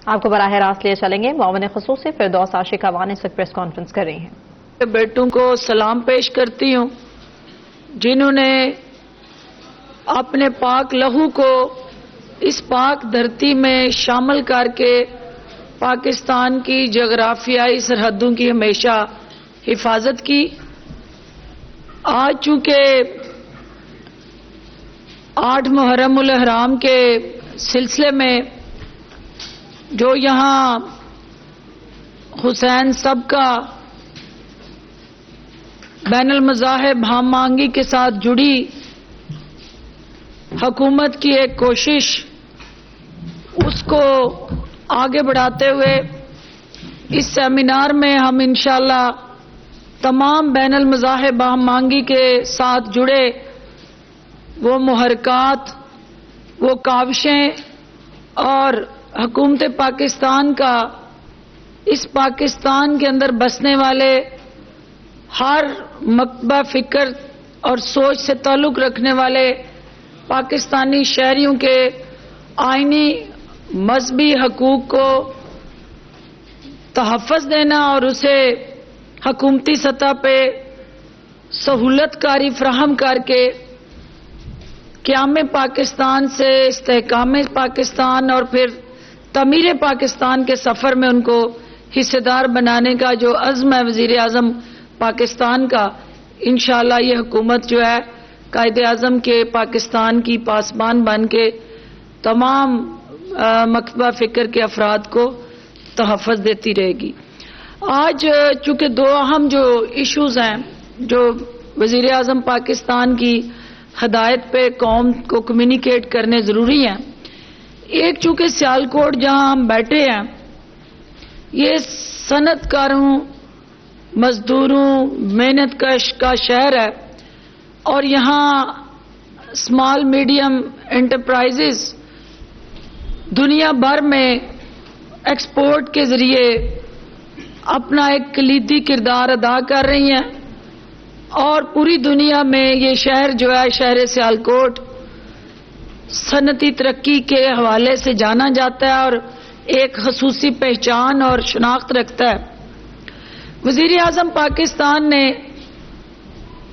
آپ کو براہ راست لیے چلیں گے. معاون خصوصی فردوس عاشق عوان اس وقت پریس کانفرنس کر رہی ہیں. بیٹوں کو سلام پیش کرتی ہوں جنہوں نے اپنے پاک لہو کو اس پاک دھرتی میں شامل کر کے پاکستان کی جغرافیائی سرحدوں کی ہمیشہ حفاظت کی. آج چونکہ 8 محرم الاحرام کے سلسلے میں جو یہاں حسین سب کا بین المذاہب ہم آہنگی کے ساتھ جڑی حکومت کی ایک کوشش، اس کو آگے بڑھاتے ہوئے اس سیمینار میں ہم انشاءاللہ تمام بین المذاہب ہم آہنگی کے ساتھ جڑے وہ محرکات، وہ کاوشیں اور حکومت پاکستان کا اس پاکستان کے اندر بسنے والے ہر مکتبہ فکر اور سوچ سے تعلق رکھنے والے پاکستانی شہریوں کے آئینی مذہبی حقوق کو تحفظ دینا اور اسے حکومتی سطح پہ سہولت کاری فراہم کر کے قیام پاکستان سے استحکام پاکستان اور پھر تعمیر پاکستان کے سفر میں ان کو حصے دار بنانے کا جو عزم ہے وزیر اعظم پاکستان کا، انشاءاللہ یہ حکومت جو ہے قائد اعظم کے پاکستان کی پاسبان بن کے تمام مکتبہ فکر کے افراد کو تحفظ دیتی رہے گی. آج چونکہ 2 اہم جو ایشوز ہیں جو وزیر اعظم پاکستان کی ہدایت پہ قوم کو کمیونیکیٹ کرنے ضروری ہیں. ایک چونکہ سیالکوٹ جہاں ہم بیٹھے ہیں یہ صنعت کاروں، مزدوروں، محنت کش کا شہر ہے اور یہاں اسمال میڈیم انٹرپرائزز دنیا بھر میں ایکسپورٹ کے ذریعے اپنا ایک کلیدی کردار ادا کر رہی ہیں اور پوری دنیا میں یہ شہر جو ہے شہر سیالکوٹ صنعتی ترقی کے حوالے سے جانا جاتا ہے اور ایک خصوصی پہچان اور شناخت رکھتا ہے. وزیر اعظم پاکستان نے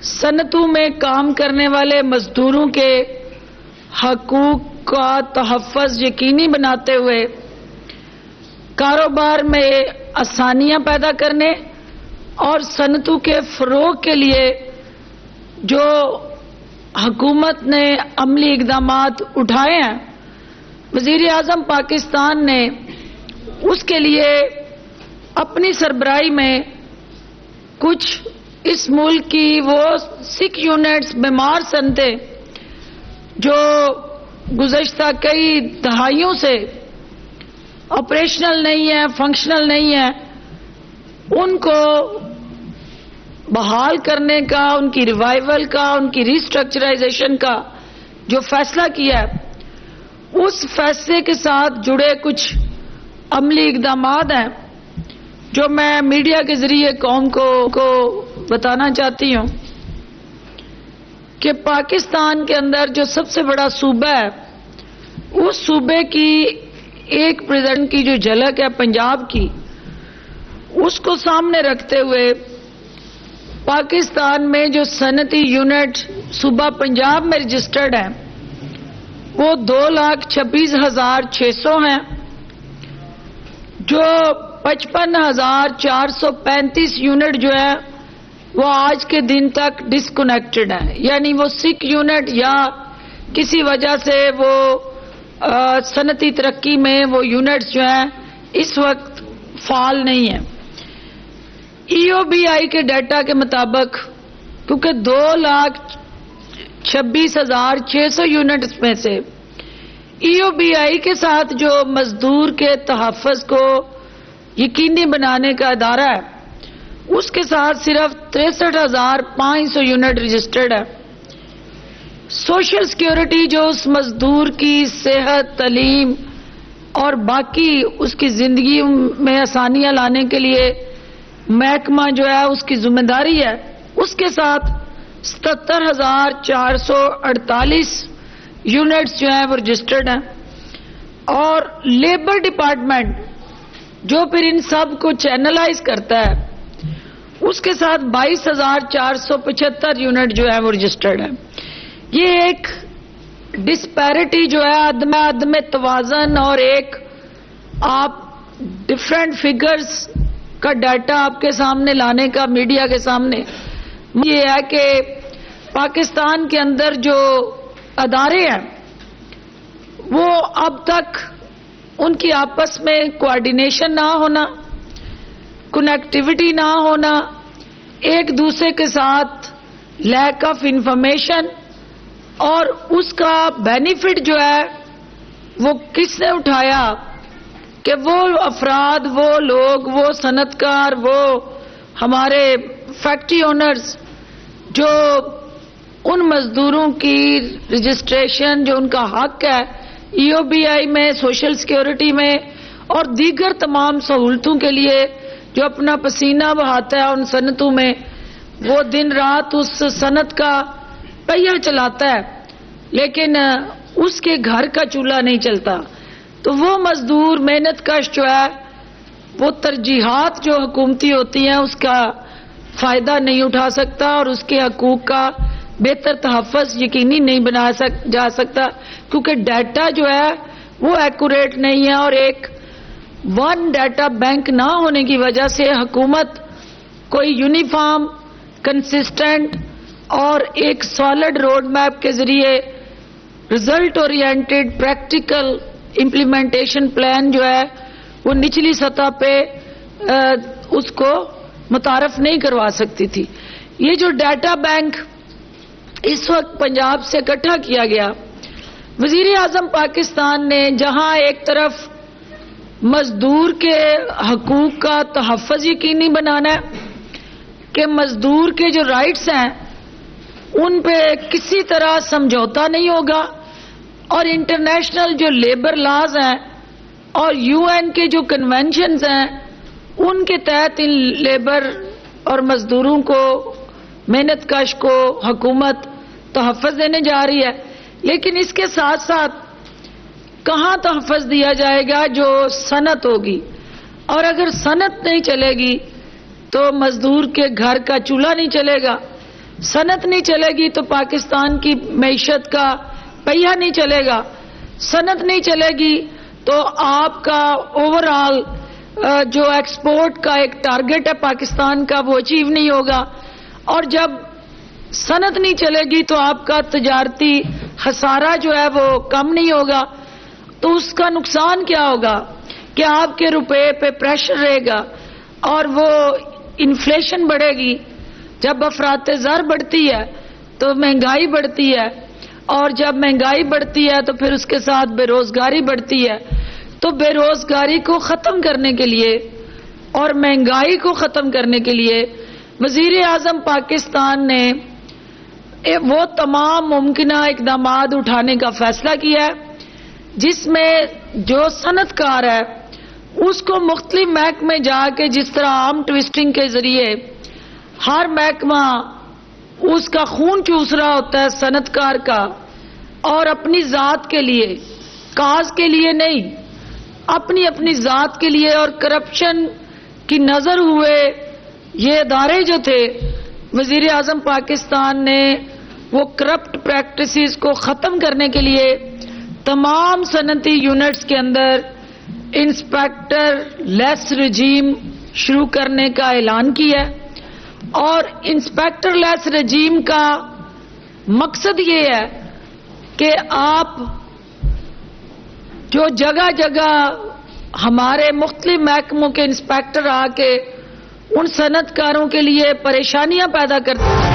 صنعتوں میں کام کرنے والے مزدوروں کے حقوق کا تحفظ یقینی بناتے ہوئے کاروبار میں آسانیاں پیدا کرنے اور صنعتوں کے فروغ کے لیے جو حکومت نے عملی اقدامات اٹھائے ہیں، وزیر اعظم پاکستان نے اس کے لیے اپنی سربراہی میں کچھ اس ملک کی وہ 6 یونٹس بیمار صنعتیں جو گزشتہ کئی دہائیوں سے آپریشنل نہیں ہے، فنکشنل نہیں ہے، ان کو بحال کرنے کا، ان کی ریوائیول کا، ان کی ریسٹرکچرائزیشن کا جو فیصلہ کیا ہے، اس فیصلے کے ساتھ جڑے کچھ عملی اقدامات ہیں جو میں میڈیا کے ذریعے قوم کو بتانا چاہتی ہوں کہ پاکستان کے اندر جو سب سے بڑا صوبہ ہے اس صوبے کی ایک پریزنٹ کی جو جھلک ہے پنجاب کی، اس کو سامنے رکھتے ہوئے پاکستان میں جو صنعتی یونٹ صوبہ پنجاب میں رجسٹرڈ ہیں وہ 2,26,600 ہیں، جو 55,435 یونٹ جو ہے وہ آج کے دن تک ڈسکنیکٹڈ ہیں، یعنی وہ 6 یونٹ یا کسی وجہ سے وہ صنعتی ترقی میں وہ یونٹس جو ہیں اس وقت فعال نہیں ہیں. ای او بی آئی کے ڈیٹا کے مطابق کیونکہ 2,26,600 یونٹس میں سے ای او بی آئی کے ساتھ جو مزدور کے تحفظ کو یقینی بنانے کا ادارہ ہے اس کے ساتھ صرف 63,500 یونٹ رجسٹرڈ ہے. سوشل سیکیورٹی جو اس مزدور کی صحت، تعلیم اور باقی اس کی زندگی میں آسانیاں لانے کے لیے محکمہ جو ہے اس کی ذمہ داری ہے، اس کے ساتھ 77,448 یونٹس جو ہیں وہ رجسٹرڈ ہیں. اور لیبر ڈپارٹمنٹ جو پھر ان سب کو چینلائز کرتا ہے، اس کے ساتھ 22,475 یونٹ جو ہے وہ رجسٹرڈ ہے. یہ ایک ڈسپیرٹی جو ہے، عدم توازن، اور ایک آپ ڈفرینٹ فگرز کا ڈیٹا آپ کے سامنے لانے کا میڈیا کے سامنے یہ ہے کہ پاکستان کے اندر جو ادارے ہیں وہ اب تک ان کی آپس میں کوآرڈینیشن نہ ہونا، کنیکٹیوٹی نہ ہونا، ایک دوسرے کے ساتھ لیک آف انفارمیشن، اور اس کا بینیفٹ جو ہے وہ کس نے اٹھایا کہ وہ افراد، وہ لوگ، وہ صنعت کار، وہ ہمارے فیکٹری اونرز جو ان مزدوروں کی رجسٹریشن جو ان کا حق ہے ای او بی آئی میں، سوشل سیکیورٹی میں اور دیگر تمام سہولتوں کے لیے جو اپنا پسینہ بہاتا ہے ان صنعتوں میں، وہ دن رات اس صنعت کا پہیہ چلاتا ہے لیکن اس کے گھر کا چولہا نہیں چلتا. تو وہ مزدور محنت کش جو ہے وہ ترجیحات جو حکومتی ہوتی ہیں اس کا فائدہ نہیں اٹھا سکتا اور اس کے حقوق کا بہتر تحفظ یقینی نہیں بنا جا سکتا، کیونکہ ڈیٹا جو ہے وہ ایکوریٹ نہیں ہے، اور ایک ون ڈیٹا بینک نہ ہونے کی وجہ سے حکومت کوئی یونیفارم، کنسسٹنٹ اور ایک سالڈ روڈ میپ کے ذریعے result oriented practical implementation plan جو ہے وہ نچلی سطح پہ اس کو متعارف نہیں کروا سکتی تھی. یہ جو ڈیٹا بینک اس وقت پنجاب سے اکٹھا کیا گیا، وزیر اعظم پاکستان نے جہاں ایک طرف مزدور کے حقوق کا تحفظ یقینی بنانا ہے کہ مزدور کے جو رائٹس ہیں ان پہ کسی طرح سمجھوتا نہیں ہوگا، اور انٹرنیشنل جو لیبر لاز ہیں اور یو این کے جو کنونشنز ہیں ان کے تحت ان لیبر اور مزدوروں کو، محنت کش کو حکومت تحفظ دینے جا رہی ہے. لیکن اس کے ساتھ ساتھ کہاں تحفظ دیا جائے گا؟ جو صنعت ہوگی، اور اگر صنعت نہیں چلے گی تو مزدور کے گھر کا چولہا نہیں چلے گا. صنعت نہیں چلے گی تو پاکستان کی معیشت کا پہیہ نہیں چلے گا. صنعت نہیں چلے گی تو آپ کا اوور آل جو ایکسپورٹ کا ایک ٹارگٹ ہے پاکستان کا وہ اچیو نہیں ہوگا، اور جب صنعت نہیں چلے گی تو آپ کا تجارتی خسارہ جو ہے وہ کم نہیں ہوگا. تو اس کا نقصان کیا ہوگا کہ آپ کے روپے پہ پریشر رہے گا اور وہ انفلیشن بڑھے گی. جب افراط زر بڑھتی ہے تو مہنگائی بڑھتی ہے، اور جب مہنگائی بڑھتی ہے تو پھر اس کے ساتھ بے روزگاری بڑھتی ہے. تو بے روزگاری کو ختم کرنے کے لیے اور مہنگائی کو ختم کرنے کے لیے وزیر اعظم پاکستان نے وہ تمام ممکنہ اقدامات اٹھانے کا فیصلہ کیا ہے جس میں جو صنعت کار ہے اس کو مختلف محکمے جا کے، جس طرح عام ٹوسٹنگ کے ذریعے ہر محکمہ اس کا خون چوس رہا ہوتا ہے صنعت کار کا، اور اپنی ذات کے لیے، کاز کے لیے نہیں، اپنی ذات کے لیے، اور کرپشن کی نظر ہوئے یہ ادارے جو تھے وزیر اعظم پاکستان نے وہ کرپٹ پریکٹسز کو ختم کرنے کے لیے تمام صنعتی یونٹس کے اندر انسپیکٹر لیس رجیم شروع کرنے کا اعلان کیا ہے. اور انسپیکٹر لیس رجیم کا مقصد یہ ہے کہ آپ جو جگہ جگہ ہمارے مختلف محکموں کے انسپیکٹر آ کے ان صنعت کاروں کے لیے پریشانیاں پیدا کرتے ہیں